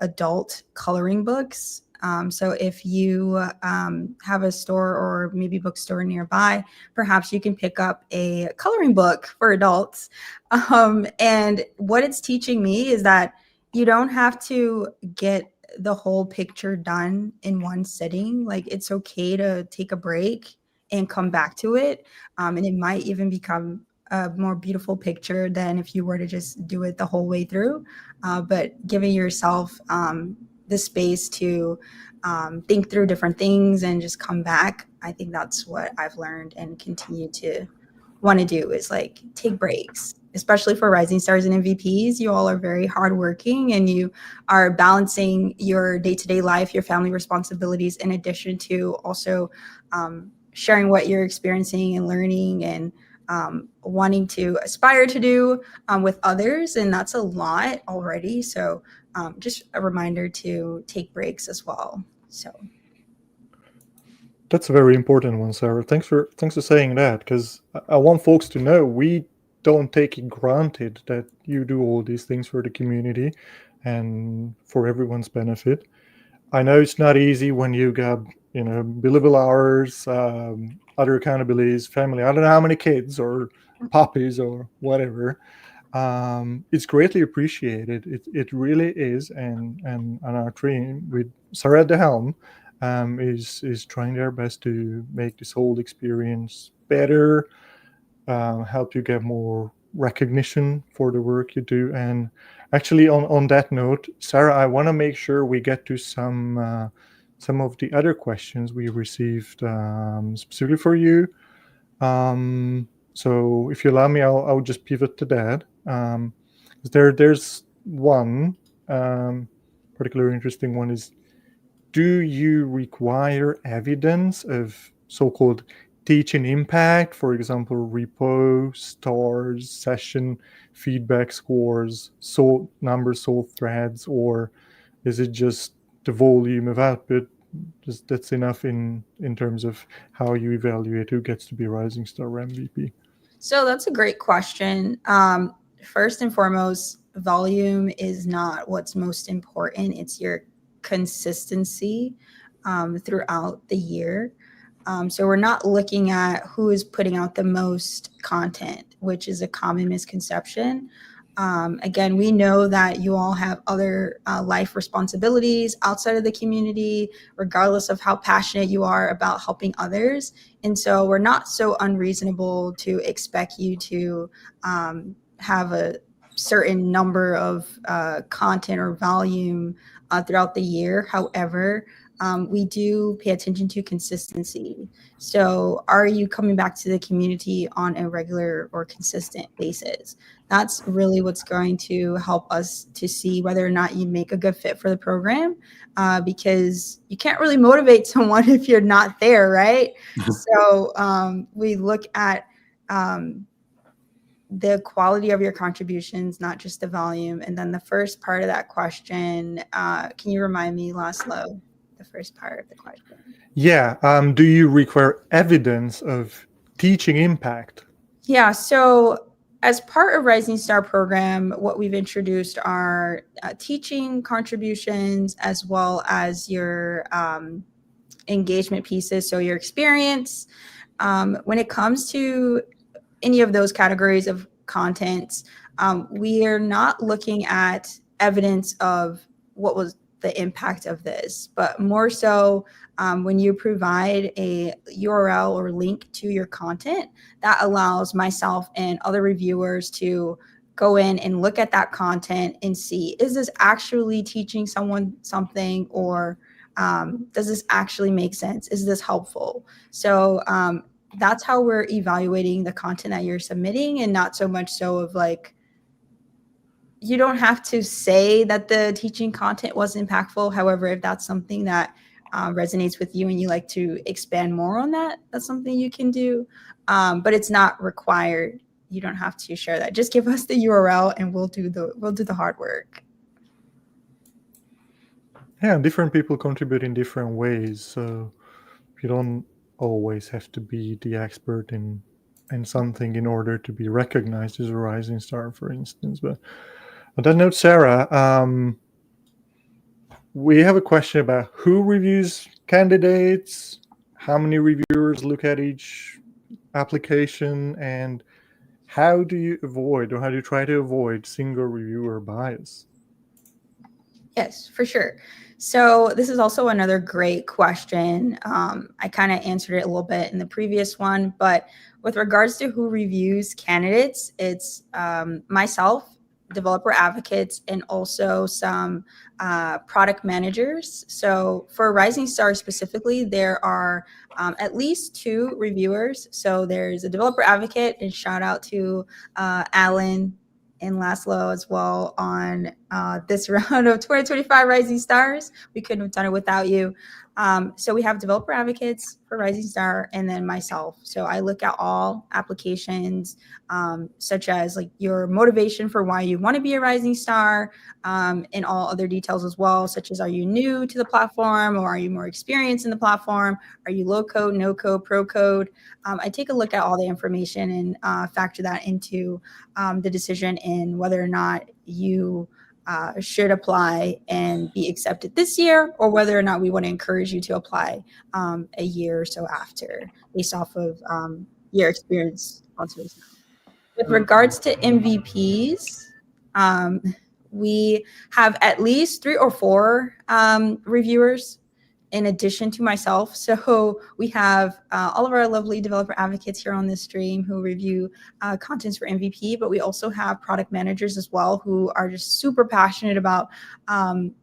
adult coloring books. So if you have a store or maybe bookstore nearby, perhaps you can pick up a coloring book for adults. And what it's teaching me is that you don't have to get the whole picture done in one sitting. Like, it's okay to take a break and come back to it. And it might even become a more beautiful picture than if you were to just do it the whole way through. But giving yourself the space to think through different things and just come back, I think that's what I've learned and continue to want to do, is like take breaks, especially for rising stars and MVPs. You all are very hardworking and you are balancing your day-to-day life, your family responsibilities, in addition to also sharing what you're experiencing and learning and wanting to aspire to do with others. And that's a lot already. So just a reminder to take breaks as well. So that's a very important one, Sarah. Thanks for saying that, because I want folks to know we don't take it granted that you do all these things for the community and for everyone's benefit. I know it's not easy when you got, billable hours, other accountabilities, family. I don't know how many kids or puppies or whatever. It's greatly appreciated. It really is, and our team with Sarah at the helm is trying their best to make this whole experience better, help you get more recognition for the work you do. And actually, on that note, Sarah, I want to make sure we get to some of the other questions we received specifically for you. So if you allow me, I'll just pivot to that. There's one particularly interesting one is, do you require evidence of so-called teaching impact, for example, repo, stars, session, feedback scores, numbers, sold threads, or is it just the volume of output? That's enough in terms of how you evaluate who gets to be Rising Star MVP? So that's a great question. First and foremost, volume is not what's most important. It's your consistency throughout the year. So we're not looking at who is putting out the most content, which is a common misconception. Again, we know that you all have other life responsibilities outside of the community, regardless of how passionate you are about helping others. And so we're not so unreasonable to expect you to have a certain number of content or volume throughout the year. However, we do pay attention to consistency. So are you coming back to the community on a regular or consistent basis? That's really what's going to help us to see whether or not you make a good fit for the program, because you can't really motivate someone if you're not there, right? So we look at the quality of your contributions, not just the volume. And then the first part of that question, can you remind me, Laszlo, the first part of the question? Yeah. Do you require evidence of teaching impact? Yeah, so as part of Rising Star program, what we've introduced are teaching contributions as well as your engagement pieces, so your experience. When it comes to any of those categories of content, we are not looking at evidence of what was the impact of this, but more so when you provide a URL or link to your content, that allows myself and other reviewers to go in and look at that content and see, is this actually teaching someone something, or does this actually make sense? Is this helpful? So that's how we're evaluating the content that you're submitting, and not so much so of like, you don't have to say that the teaching content was impactful. However, if that's something that resonates with you and you like to expand more on that, that's something you can do. But it's not required. You don't have to share that. Just give us the URL and we'll do the hard work. Yeah, different people contribute in different ways, so you don't always have to be the expert in something in order to be recognized as a rising star, for instance. But on that note, Sarah, we have a question about who reviews candidates, how many reviewers look at each application, and how do you avoid, or how do you try to avoid, single reviewer bias? Yes, for sure. So this is also another great question. I kind of answered it a little bit in the previous one, but with regards to who reviews candidates, it's myself, developer advocates, and also some product managers. So for Rising Star specifically, there are at least 2 reviewers. So there's a developer advocate, and shout out to Alan and Laszlo as well on this round of 2025 Rising Stars. We couldn't have done it without you. So we have developer advocates for Rising Star, and then myself. So I look at all applications, such as like your motivation for why you want to be a Rising Star, and all other details as well, such as, are you new to the platform, or are you more experienced in the platform? Are you low code, no code, pro code? I take a look at all the information and factor that into the decision in whether or not you should apply and be accepted this year, or whether or not we want to encourage you to apply a year or so after, based off of your experience on ServiceNow. With regards to MVPs, we have at least 3 or 4 reviewers in addition to myself. So we have all of our lovely developer advocates here on this stream who review contents for MVP, but we also have product managers as well who are just super passionate about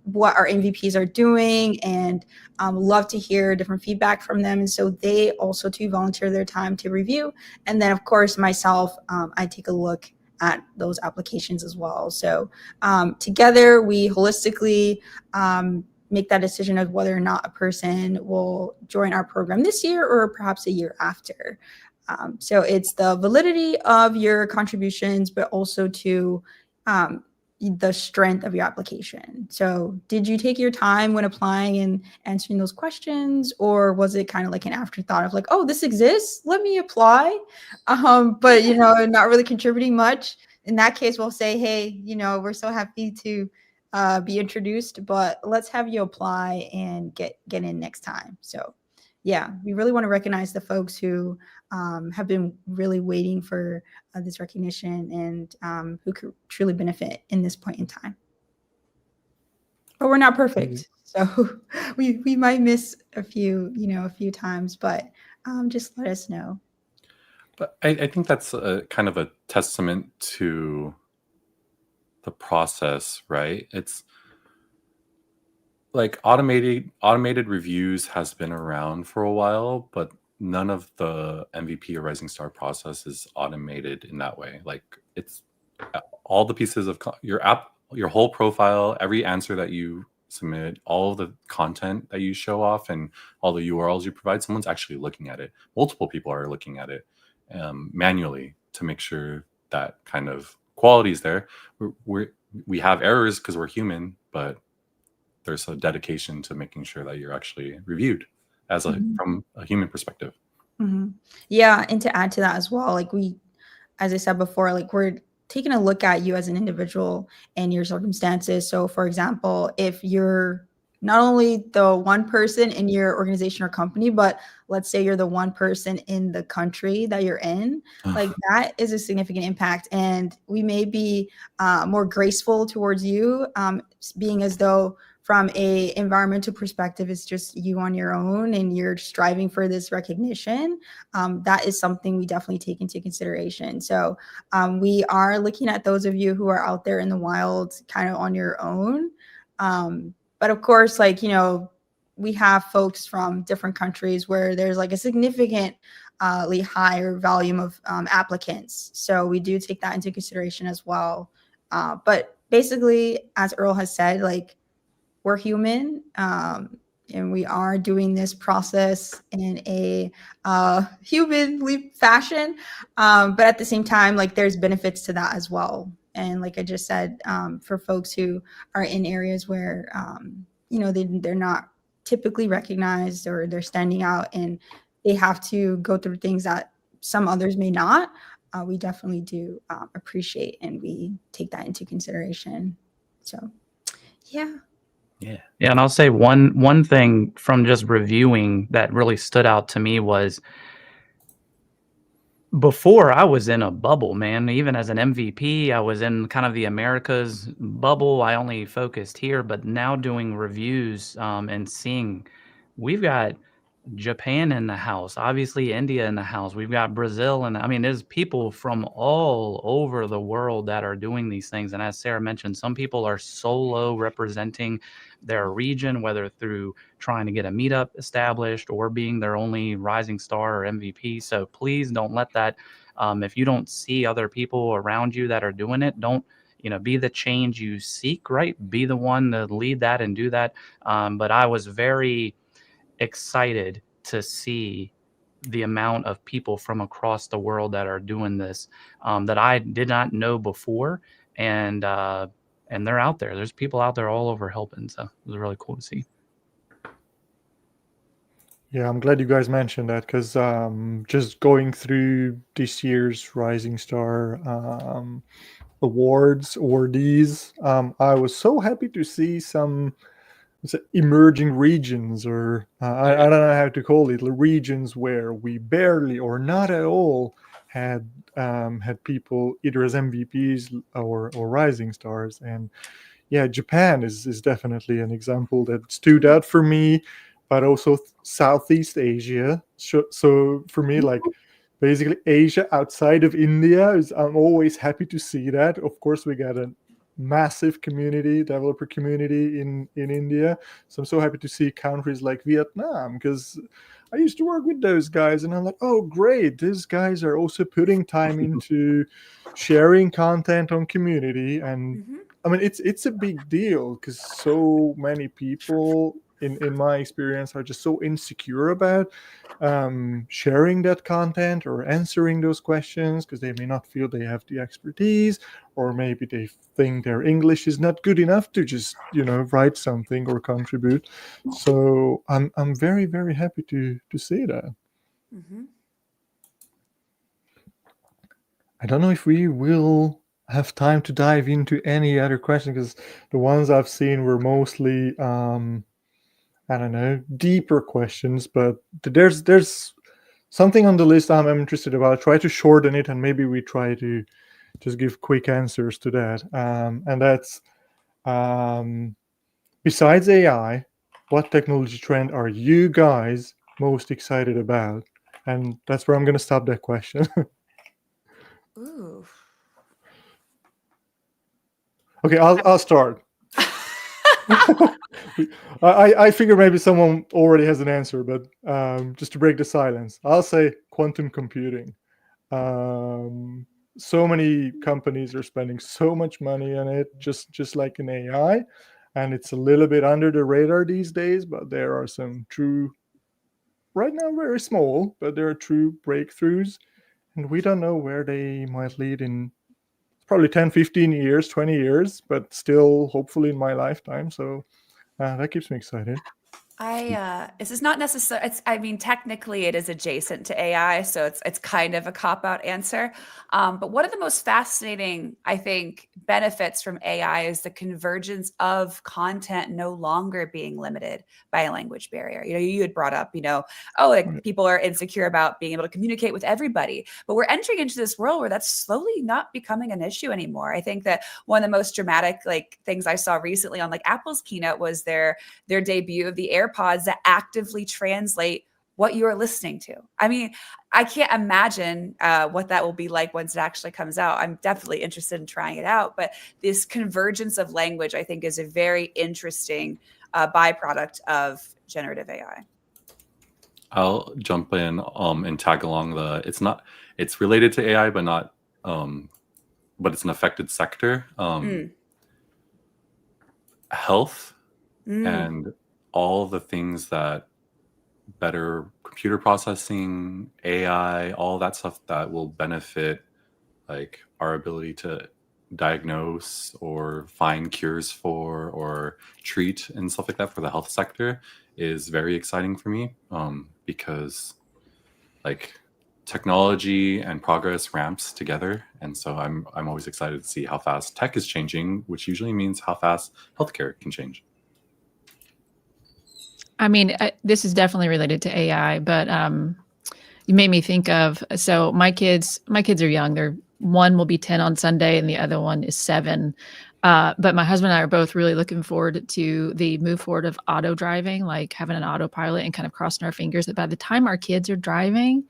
what our MVPs are doing, and love to hear different feedback from them. And so they also too volunteer their time to review. And then of course myself, I take a look at those applications as well. So together we holistically make that decision of whether or not a person will join our program this year or perhaps a year after. So it's the validity of your contributions, but also to the strength of your application. So did you take your time when applying and answering those questions, or was it kind of like an afterthought of like, oh, this exists, let me apply, but not really contributing much? In that case, we'll say, hey, we're so happy to be introduced, but let's have you apply and get in next time. So yeah, we really want to recognize the folks who have been really waiting for this recognition, and who could truly benefit in this point in time. But we're not perfect, so we might miss a few times, but just let us know. But I think that's a kind of a testament to the process, right? It's like automated reviews has been around for a while, but none of the MVP or Rising Star process is automated in that way. Like, it's all the pieces of your app, your whole profile, every answer that you submit, all of the content that you show off, and all the URLs you provide, someone's actually looking at it. Multiple people are looking at it manually to make sure that kind of quality is there. We have errors because we're human, but there's a dedication to making sure that you're actually reviewed as from a human perspective. Mhm. Yeah, and to add to that as well, like as I said before, like we're taking a look at you as an individual and your circumstances. So, for example, if you're not only the one person in your organization or company, but let's say you're the one person in the country that you're in, like that is a significant impact. And we may be more graceful towards you, being as though from a environmental perspective, it's just you on your own and you're striving for this recognition. That is something we definitely take into consideration. So we are looking at those of you who are out there in the wild kind of on your own. But of course, like, you know, we have folks from different countries where there's like a significantly higher volume of applicants. So we do take that into consideration as well. But basically, as Earl has said, like we're human. And we are doing this process in a humanly fashion. But at the same time, like there's benefits to that as well. And like I just said, for folks who are in areas where, you know, they're not typically recognized or they're standing out and they have to go through things that some others may not, we definitely do appreciate and we take that into consideration. So, yeah. Yeah, and I'll say one thing from just reviewing that really stood out to me was before I was in a bubble, man. Even as an MVP, I was in kind of the Americas bubble. I only focused here, but now doing reviews and seeing we've got Japan in the house, obviously India in the house. We've got Brazil, and I mean, there's people from all over the world that are doing these things. And as Sarah mentioned, some people are solo representing their region, whether through trying to get a meetup established or being their only rising star or MVP. So please don't let that. If you don't see other people around you that are doing it, don't be the change you seek. Right? Be the one to lead that and do that. But I was very excited to see the amount of people from across the world that are doing this that I did not know before, and they're out there. There's people out there all over helping, so it was really cool to see. Yeah, I'm glad you guys mentioned that because just going through this year's Rising Star awardees, I was so happy to see some emerging regions, or I don't know how to call it, regions where we barely or not at all had people either as MVPs or rising stars. And yeah, Japan is definitely an example that stood out for me, but also Southeast Asia. So for me, like basically Asia outside of India I'm always happy to see that. Of course, we got a massive developer community in India. So I'm so happy to see countries like Vietnam, because I used to work with those guys and I'm like, oh, great. These guys are also putting time into sharing content on community. And I mean, it's a big deal because so many people in my experience are just so insecure about sharing that content or answering those questions because they may not feel they have the expertise, or maybe they think their English is not good enough to just write something or contribute. So I'm very, very happy to see that. I don't know if we will have time to dive into any other questions, because the ones I've seen were mostly I don't know, deeper questions, but there's something on the list I'm interested about. I'll try to shorten it and maybe we try to just give quick answers to that. And that's besides AI, what technology trend are you guys most excited about? And that's where I'm going to stop that question. Ooh. Okay, I'll start. I figure maybe someone already has an answer, but just to break the silence, I'll say quantum computing. So many companies are spending so much money on it, just like in AI, and it's a little bit under the radar these days, but there are some true, right now very small, but there are true breakthroughs, and we don't know where they might lead in probably 10, 15 years, 20 years, but still hopefully in my lifetime. So that keeps me excited. This is not necessary. I mean, technically it is adjacent to AI, so it's kind of a cop-out answer. But one of the most fascinating, I think, benefits from AI is the convergence of content no longer being limited by a language barrier. You had brought up, people are insecure about being able to communicate with everybody, but we're entering into this world where that's slowly not becoming an issue anymore. I think that one of the most dramatic things I saw recently on Apple's keynote was their debut of the AirPods that actively translate what you are listening to. I mean, I can't imagine what that will be like once it actually comes out. I'm definitely interested in trying it out, but this convergence of language, I think, is a very interesting byproduct of generative AI. I'll jump in and tag along it's related to AI, but not, but it's an affected sector. Health and all the things that better computer processing, AI, all that stuff that will benefit our ability to diagnose or find cures for or treat and stuff like that for the health sector is very exciting for me, because technology and progress ramps together, and so I'm always excited to see how fast tech is changing, which usually means how fast healthcare can change. I mean, this is definitely related to AI, but you made me think of, so my kids are young. One will be 10 on Sunday and the other one is 7. But my husband and I are both really looking forward to the move forward of auto driving, having an autopilot, and kind of crossing our fingers that by the time our kids are driving,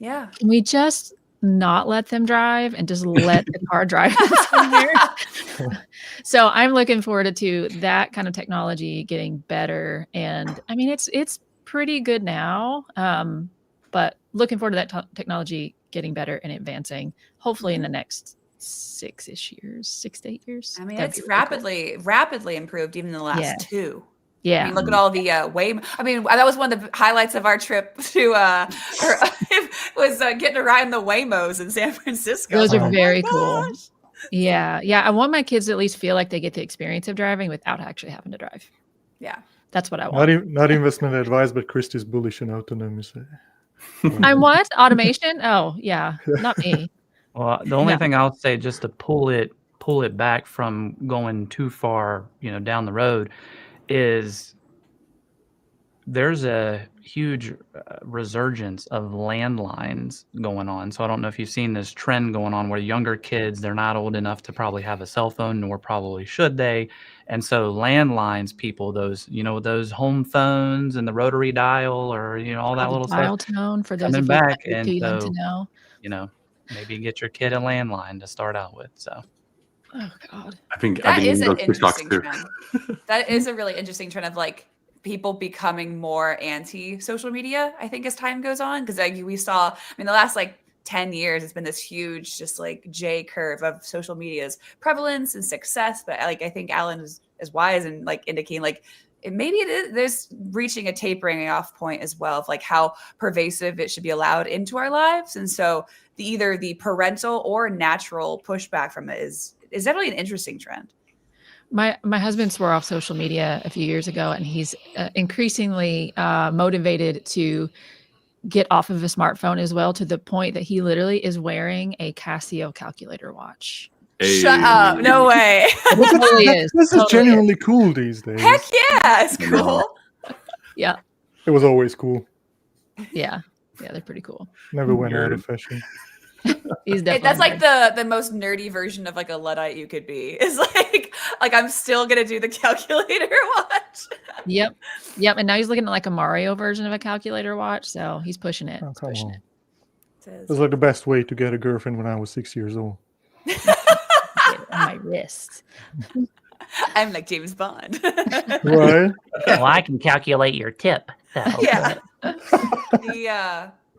can we just not let them drive and just let the car drive somewhere? So I'm looking forward to that kind of technology getting better. And I mean, it's pretty good now, but looking forward to that technology getting better and advancing, hopefully in the next 6 to 8 years. I mean, it's rapidly improved even in the last 2. Yeah. I mean, look at all the Waymo. I mean, that was one of the highlights of our trip to was getting to ride in the Waymos in San Francisco. Those are very cool. Yeah. I want my kids to at least feel like they get the experience of driving without actually having to drive. Yeah. That's what I want. Not investment advice, but Christy's bullish on autonomy. I'm what? Automation? Oh, yeah. Not me. Well, the only thing I'll say, just to pull it back from going too far, down the road, is there's a huge resurgence of landlines going on. So I don't know if you've seen this trend going on where younger kids, they're not old enough to probably have a cell phone, nor probably should they. And so landlines people, those home phones and the rotary dial, or all that little dial stuff, tone for those coming of you back. too And young so, to know. Maybe get your kid a landline to start out with. So. Oh God. I think that is an those interesting too. trend. That is a really interesting trend of people becoming more anti-social media, I think, as time goes on. Because we saw, the last 10 years, it's been this huge just J curve of social media's prevalence and success. But I think Alan is wise and indicating maybe there's reaching a tapering off point as well of how pervasive it should be allowed into our lives. And so either the parental or natural pushback from it is definitely an interesting trend. My husband swore off social media a few years ago, and he's increasingly motivated to get off of a smartphone as well, to the point that he literally is wearing a Casio calculator watch. Hey. Shut up. No way. It totally is. This is genuinely cool these days. Heck yeah. It's cool. Yeah. It was always cool. Yeah. Yeah, they're pretty cool. Never went out of fashion. He's definitely that's the most nerdy version of a Luddite you could be. Is I'm still gonna do the calculator watch. Yep. And now he's looking at a Mario version of a calculator watch. So he's pushing it. Oh, come on. It It was the best way to get a girlfriend when I was 6 years old. On my wrist. I'm like James Bond. Right? Well, I can calculate your tip. So. Yeah.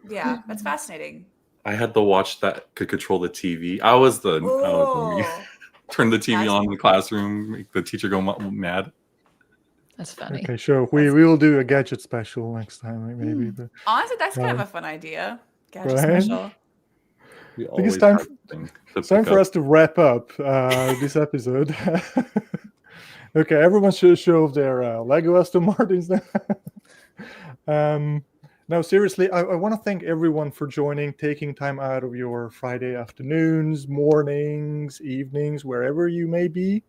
Yeah, that's fascinating. I had the watch that could control the TV. I was the turn the TV on in the classroom, make the teacher go mad. That's funny. Okay, sure. We will do a gadget special next time, maybe. But, honestly, that's kind of a fun idea. Gadget right? special. I think it's time for us to wrap up this episode. Okay, everyone should show their Lego Aston Martins now. No, seriously, I want to thank everyone for joining, taking time out of your Friday afternoons, mornings, evenings, wherever you may be.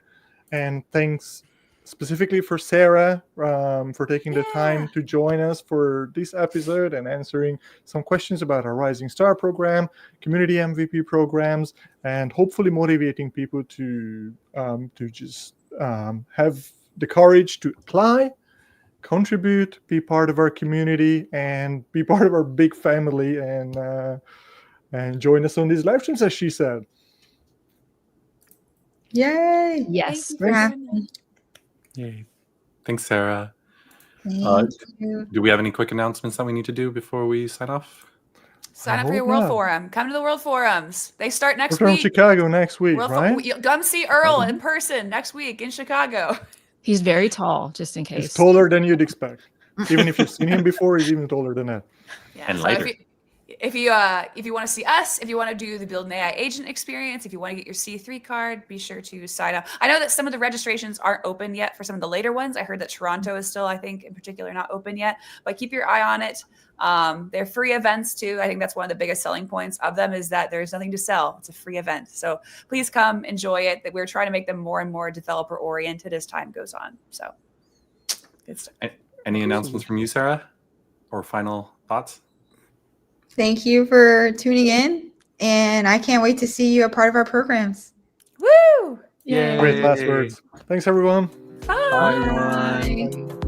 And thanks specifically for Sarah for taking the time to join us for this episode and answering some questions about our Rising Star program, community MVP programs, and hopefully motivating people to just have the courage to apply, contribute, be part of our community, and be part of our big family, and join us on these live streams, as she said. Yay! Yes. Thank you for having me. Yay. Thanks, Sarah. Thank you. Do we have any quick announcements that we need to do before we sign off? Sign I up for your hope World not. Forum. Come to the World Forums. They start next We're from week. Chicago next week, right? Come see Earl in person next week in Chicago. He's very tall, just in case. He's taller than you'd expect. Even if you've seen him before, he's even taller than that. Yeah, And so lighter. If you want to see us, if you want to do the Build an AI Agent experience, if you want to get your C3 card, be sure to sign up. I know that some of the registrations aren't open yet for some of the later ones. I heard that Toronto is still, I think, in particular, not open yet. But keep your eye on it. They're free events too. I think that's one of the biggest selling points of them is that there's nothing to sell. It's a free event. So please come enjoy it. That we're trying to make them more and more developer oriented as time goes on. So good stuff. Any announcements from you, Sarah? Or final thoughts? Thank you for tuning in, and I can't wait to see you a part of our programs. Woo! Yay. Great last words. Thanks, everyone. Bye. Bye, everyone. Bye.